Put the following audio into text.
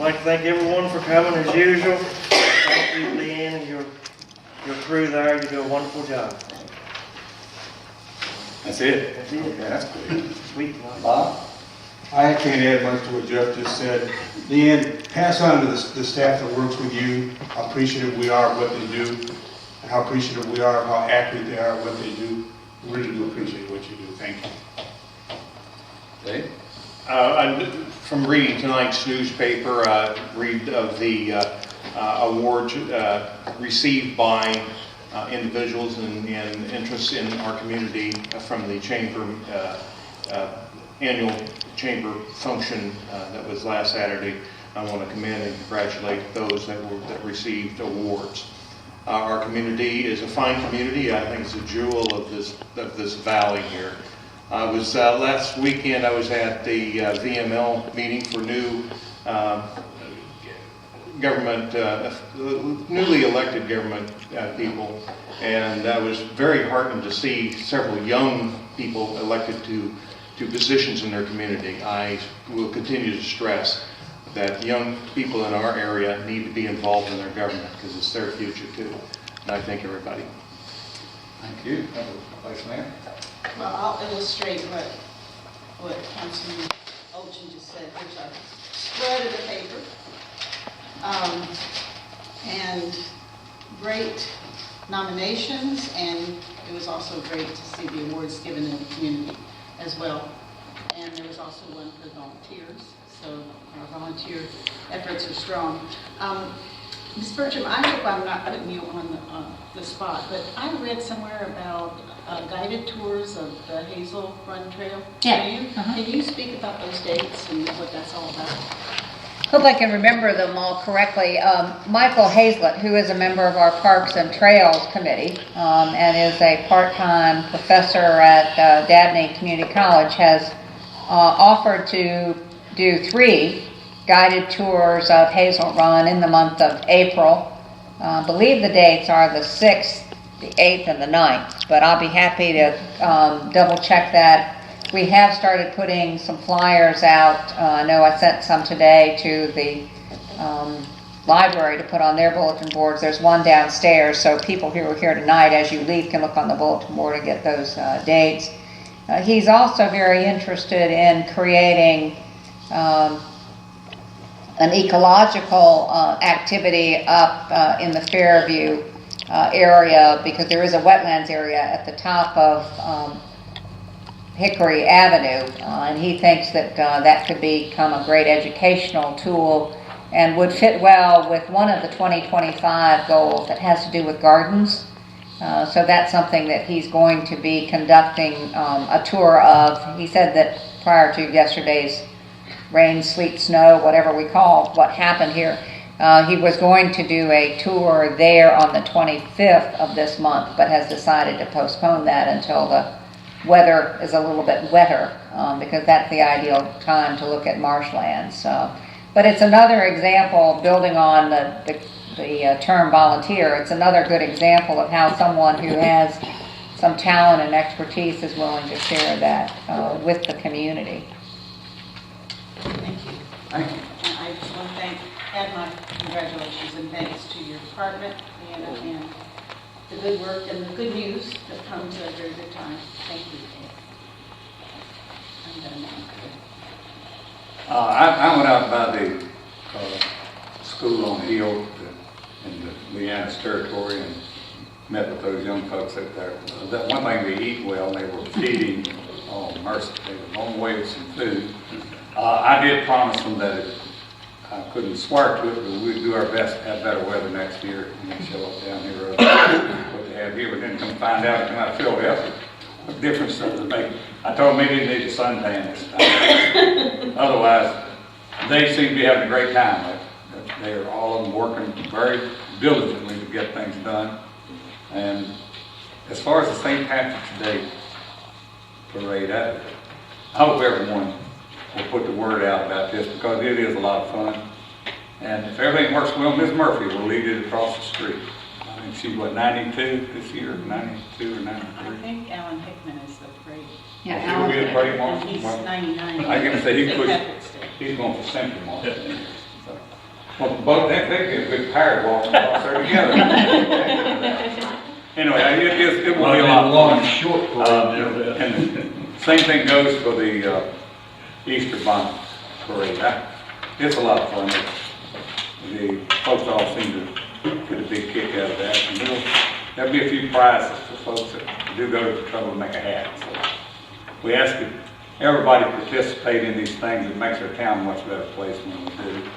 like to thank everyone for coming as usual. Thank you, Leanne, and your crew there. You do a wonderful job. That's it? That's it. Okay, that's good. Sweet. Bob? I can't add much to what Jeff just said. Leanne, pass on to the staff that works with you how appreciative we are of what they do, and how appreciative we are of how accurate they are of what they do. We really do appreciate what you do. Thank you. Dave? From reading tonight's newspaper, read of the awards received by individuals and interests in our community from the chamber annual chamber function that was last Saturday. I want to commend and congratulate those that received awards. Our community is a fine community. I think it's a jewel of this valley here. I was last weekend. I was at the VML meeting for new government, newly elected government people, and I was very heartened to see several young people elected to positions in their community. I will continue to stress that young people in our area need to be involved in their government because it's their future too. And I thank everybody. Thank you. Vice Mayor? Well, I'll illustrate what Councilman Olchin just said. There's a spread of the paper. And great nominations, and it was also great to see the awards given in the community as well. And there was also one for volunteers, so our volunteer efforts are strong. Ms. Bertram, I hope I'm not putting you on the spot, but I read somewhere about guided tours of the Hazel Run Trail. Yeah. Can you speak about those dates and what that's all about? Hope I can remember them all correctly. Michael Hazlett, who is a member of our Parks and Trails Committee and is a part-time professor at Dabney Community College, has offered to do 3 guided tours of Hazel Run in the month of April. I believe the dates are the 6th, the 8th, and the 9th, but I'll be happy to double check that. We have started putting some flyers out. I know I sent some today to the library to put on their bulletin boards. There's one downstairs, so people who are here tonight, as you leave, can look on the bulletin board and get those dates. He's also very interested in creating an ecological activity up in the Fairview area, because there is a wetlands area at the top of Hickory Avenue, and he thinks that that could become a great educational tool and would fit well with one of the 2025 goals that has to do with gardens. So that's something that he's going to be conducting a tour of. He said that prior to yesterday's rain, sleet, snow, whatever we call what happened here, he was going to do a tour there on the 25th of this month, but has decided to postpone that until the weather is a little bit wetter, because that's the ideal time to look at marshlands. But it's another example, building on the term volunteer, it's another good example of how someone who has some talent and expertise is willing to share that with the community. Thank you. Thank you. And I just want to add my congratulations and thanks to your department and the good work and the good news that comes at a very good time. Thank you. I'm done now. I went out by the school on the hill in the Leanna's territory and met with those young folks up there. That one thing, they eat well, they were feeding, oh mercy, they were on the way with some food. I did promise them that I couldn't swear to it, but we'd do our best to have better weather next year and then show up down here. What they have here, but then come find out and I feel the difference does it make. I told them they didn't need a suntan this time. Otherwise, they seem to be having a great time. They are all of them working very diligently to get things done. And as far as the St. Patrick's Day parade, I hope everyone will put the word out about this, because it is a lot of fun. And if everything works well, Ms. Murphy will lead it across the street. I think she's, what, 92 this year, 92 or 93? I think Alan Hickman is the parade. Yeah, He'll be the parade And marshal. he's 99. I can say St. Patrick's Day. he's going for Central March. So, Well, both, they get a good pair walking across there together. Anyway, it will be a lot of long fun. short And the same thing goes for the Easter Bonnet Parade. It's a lot of fun. The folks all seem to get a big kick out of that. And there'll be a few prizes for folks that do go to the trouble to make a hat. So we ask that everybody participate in these things. It makes our town a much better place when we do.